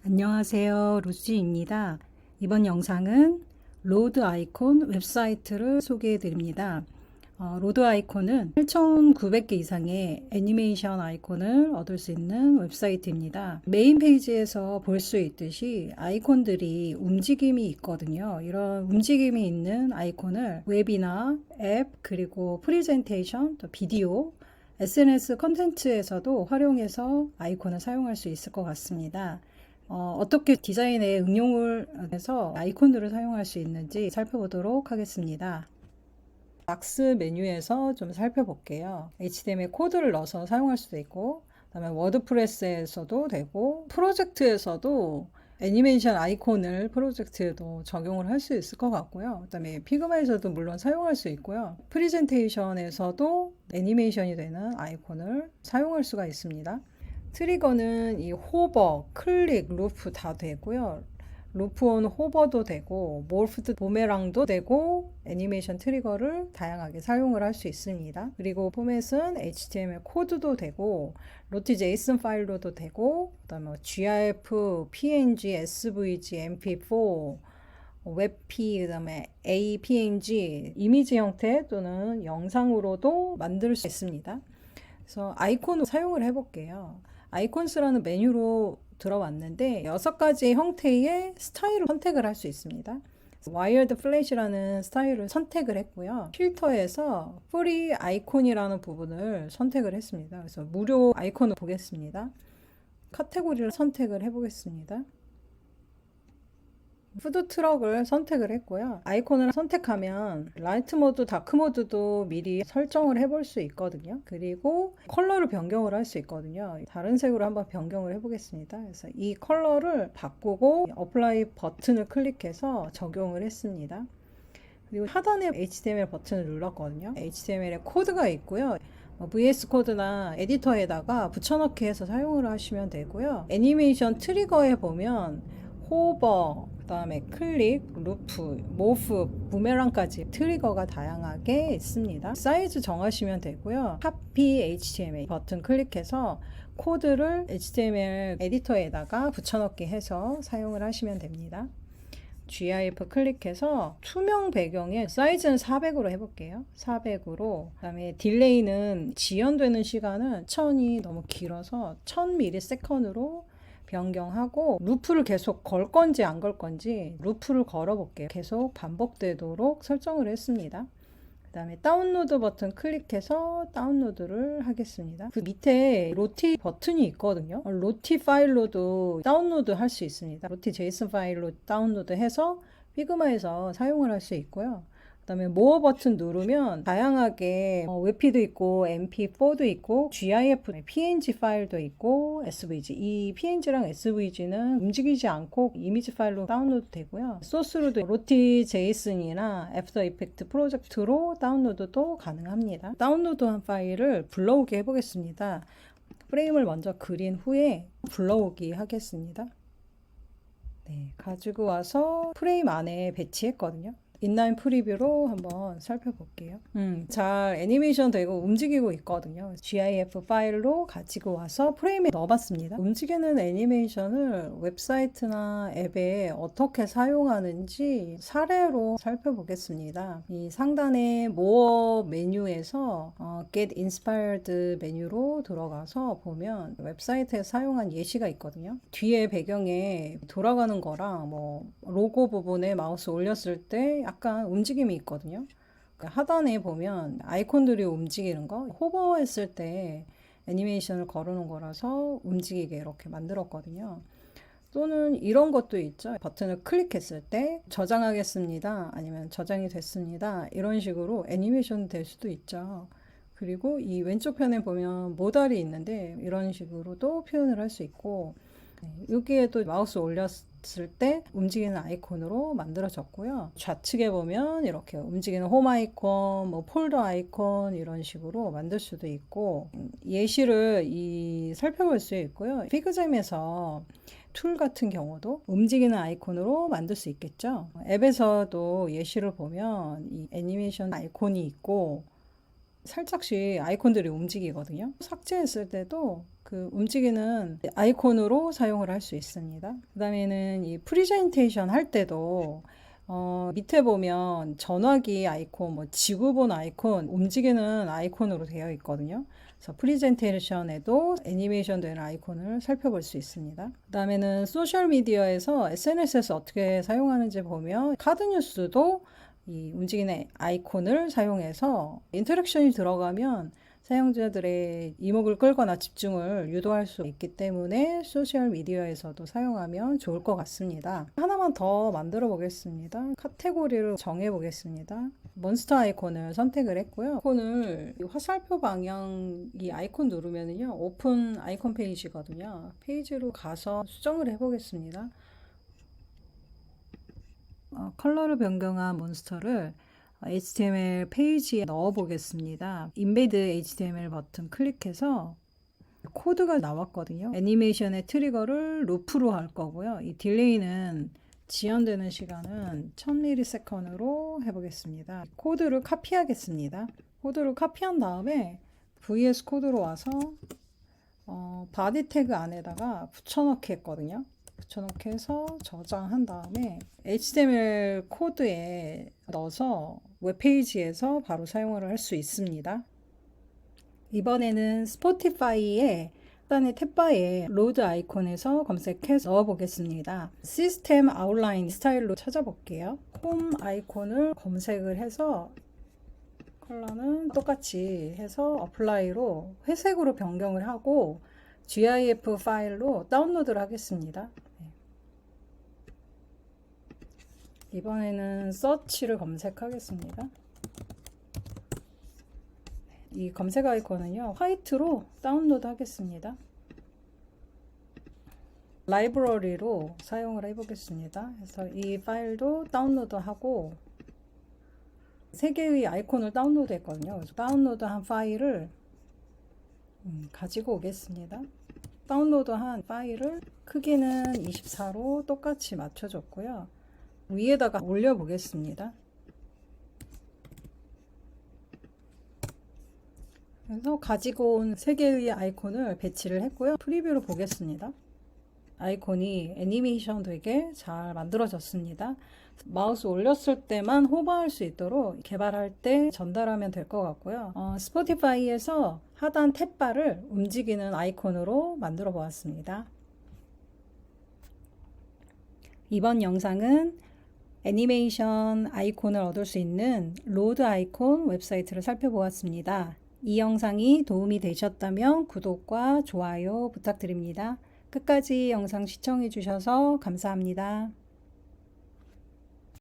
안녕하세요. 루시입니다. 이번 영상은 로드 아이콘 웹사이트를 소개해 드립니다. 로드 아이콘은 8,900개 이상의 애니메이션 아이콘을 얻을 수 있는 웹사이트입니다. 메인 페이지에서 볼 수 있듯이 아이콘들이 움직임이 있거든요. 이런 움직임이 있는 아이콘을 웹이나 앱, 그리고 프레젠테이션, 또 비디오, SNS 컨텐츠에서도 활용해서 아이콘을 사용할 수 있을 것 같습니다. 어떻게 디자인에 응용을 해서 아이콘들을 사용할 수 있는지 살펴보도록 하겠습니다. 박스 메뉴에서 좀 살펴볼게요. HTML 코드를 넣어서 사용할 수도 있고, 그다음에 워드프레스에서도 되고, 프로젝트에서도 애니메이션 아이콘을 프로젝트에도 적용을 할 수 있을 것 같고요. 그다음에 피그마에서도 물론 사용할 수 있고요. 프레젠테이션에서도 애니메이션이 되는 아이콘을 사용할 수가 있습니다. 트리거는 이 호버, 클릭, 루프 다 되고요. 루프온 호버도 되고 몰프드 보메랑도 되고 애니메이션 트리거를 다양하게 사용을 할 수 있습니다. 그리고 포맷은 HTML 코드도 되고 로티 제이슨 파일로도 되고 그다음에 GIF, PNG, SVG, MP4 웹P, 그다음에 APNG, 이미지 형태 또는 영상으로도 만들 수 있습니다. 그래서 아이콘을 사용을 해볼게요. 아이콘스라는 메뉴로 들어왔는데 6가지 형태의 스타일을 선택을 할 수 있습니다. 와이어드 플래시라는 스타일을 선택을 했고요. 필터에서 프리 아이콘이라는 부분을 선택을 했습니다. 그래서 무료 아이콘을 보겠습니다. 카테고리를 선택을 해보겠습니다. 푸드 트럭을 선택을 했고요. 아이콘을 선택하면 라이트 모드, 다크 모드도 미리 설정을 해볼 수 있거든요. 그리고 컬러를 변경을 할 수 있거든요. 다른 색으로 한번 변경을 해보겠습니다. 그래서 이 컬러를 바꾸고 어플라이 버튼을 클릭해서 적용을 했습니다. 그리고 하단에 HTML 버튼을 눌렀거든요. HTML에 코드가 있고요. VS 코드나 에디터에다가 붙여넣기 해서 사용을 하시면 되고요. 애니메이션 트리거에 보면 호버, 그 다음에 클릭, 루프, 모프, 부메랑까지 트리거가 다양하게 있습니다. 사이즈 정하시면 되고요. 카피 HTML 버튼 클릭해서 코드를 HTML 에디터에다가 붙여넣기 해서 사용을 하시면 됩니다. GIF 클릭해서 투명 배경에 사이즈는 400으로 해볼게요. 400으로. 그다음에 딜레이는 지연되는 시간은 1000이 너무 길어서 1000ms으로 변경하고 루프를 계속 걸 건지 안 걸 건지 루프를 걸어 볼게요. 계속 반복되도록 설정을 했습니다. 그 다음에 다운로드 버튼 클릭해서 다운로드를 하겠습니다. 그 밑에 로티 버튼이 있거든요. 로티 파일로도 다운로드 할 수 있습니다. 로티 제이슨 파일로 다운로드 해서 피그마에서 사용을 할 수 있고요. 그 다음에 모어 버튼 누르면 다양하게 웹피도 있고 MP4도 있고 GIF, PNG 파일도 있고 SVG. 이 PNG랑 SVG는 움직이지 않고 이미지 파일로 다운로드 되고요. 소스로도 로티 제이슨이나 애프터 이펙트 프로젝트로 다운로드도 가능합니다. 다운로드한 파일을 불러오게 해보겠습니다. 프레임을 먼저 그린 후에 불러오기 하겠습니다. 네, 가지고 와서 프레임 안에 배치했거든요. 인라인 프리뷰로 한번 살펴볼게요. 잘 애니메이션 되고 움직이고 있거든요. GIF 파일로 가지고 와서 프레임에 넣어봤습니다. 움직이는 애니메이션을 웹사이트나 앱에 어떻게 사용하는지 사례로 살펴보겠습니다. 이 상단의 모어 메뉴에서 Get Inspired 메뉴로 들어가서 보면 웹사이트에 사용한 예시가 있거든요. 뒤에 배경에 돌아가는 거랑 뭐 로고 부분에 마우스 올렸을 때 약간 움직임이 있거든요. 하단에 보면 아이콘들이 움직이는 거, 호버했을 때 애니메이션을 걸어놓은 거라서 움직이게 이렇게 만들었거든요. 또는 이런 것도 있죠. 버튼을 클릭했을 때 저장하겠습니다. 아니면 저장이 됐습니다. 이런 식으로 애니메이션 될 수도 있죠. 그리고 이 왼쪽 편에 보면 모달이 있는데 이런 식으로도 표현을 할 수 있고 여기에도 마우스 올렸을 때 움직이는 아이콘으로 만들어졌고요. 좌측에 보면 이렇게 움직이는 홈 아이콘, 뭐 폴더 아이콘 이런 식으로 만들 수도 있고 예시를 살펴볼 수 있고요. 피그잼에서 툴 같은 경우도 움직이는 아이콘으로 만들 수 있겠죠. 앱에서도 예시를 보면 이 애니메이션 아이콘이 있고 살짝씩 아이콘들이 움직이거든요. 삭제했을 때도 그 움직이는 아이콘으로 사용을 할 수 있습니다. 그 다음에는 이 프리젠테이션 할 때도 밑에 보면 전화기 아이콘, 뭐 지구본 아이콘, 움직이는 아이콘으로 되어 있거든요. 그래서 프리젠테이션에도 애니메이션 되는 아이콘을 살펴볼 수 있습니다. 그 다음에는 소셜미디어에서 SNS에서 어떻게 사용하는지 보면 카드 뉴스도 이 움직이는 아이콘을 사용해서 인터랙션이 들어가면 사용자들의 이목을 끌거나 집중을 유도할 수 있기 때문에 소셜미디어에서도 사용하면 좋을 것 같습니다. 하나만 더 만들어 보겠습니다. 카테고리를 정해 보겠습니다. 몬스터 아이콘을 선택을 했고요. 아이콘을 화살표 방향 이 아이콘 누르면은요, 오픈 아이콘 페이지거든요. 페이지로 가서 수정을 해 보겠습니다. 컬러를 변경한 몬스터를 HTML 페이지에 넣어 보겠습니다. 인베드 HTML 버튼 클릭해서 코드가 나왔거든요. 애니메이션의 트리거를 루프로 할 거고요. 이 딜레이는 지연되는 시간은 1000ms로 해보겠습니다. 코드를 카피하겠습니다. 코드를 카피한 다음에 VS 코드로 와서 바디 태그 안에다가 붙여넣기 했거든요. 붙여넣기 해서 저장한 다음에 HTML 코드에 넣어서 웹페이지에서 바로 사용을 할 수 있습니다. 이번에는 스포티파이의 하단의 탭바에 로드 아이콘에서 검색해서 넣어보겠습니다. 시스템 아웃라인 스타일로 찾아볼게요. 홈 아이콘을 검색을 해서 컬러는 똑같이 해서 어플라이로 회색으로 변경을 하고 GIF 파일로 다운로드를 하겠습니다. 이번에는 서치를 검색하겠습니다. 이 검색 아이콘은요, 화이트로 다운로드 하겠습니다. 라이브러리로 사용을 해보겠습니다. 그래서 이 파일도 다운로드 하고 3개의 아이콘을 다운로드 했거든요. 그래서 다운로드한 파일을 가지고 오겠습니다. 다운로드한 파일을 크기는 24로 똑같이 맞춰줬고요. 위에다가 올려 보겠습니다. 그래서 가지고 온 3개의 아이콘을 배치를 했고요. 프리뷰로 보겠습니다. 아이콘이 애니메이션 되게 잘 만들어졌습니다. 마우스 올렸을 때만 호버할 수 있도록 개발할 때 전달하면 될 것 같고요. 스포티파이에서 하단 탭바를 움직이는 아이콘으로 만들어 보았습니다. 이번 영상은 애니메이션 아이콘을 얻을 수 있는 로드 아이콘 웹사이트를 살펴보았습니다. 이 영상이 도움이 되셨다면 구독과 좋아요 부탁드립니다. 끝까지 영상 시청해 주셔서 감사합니다.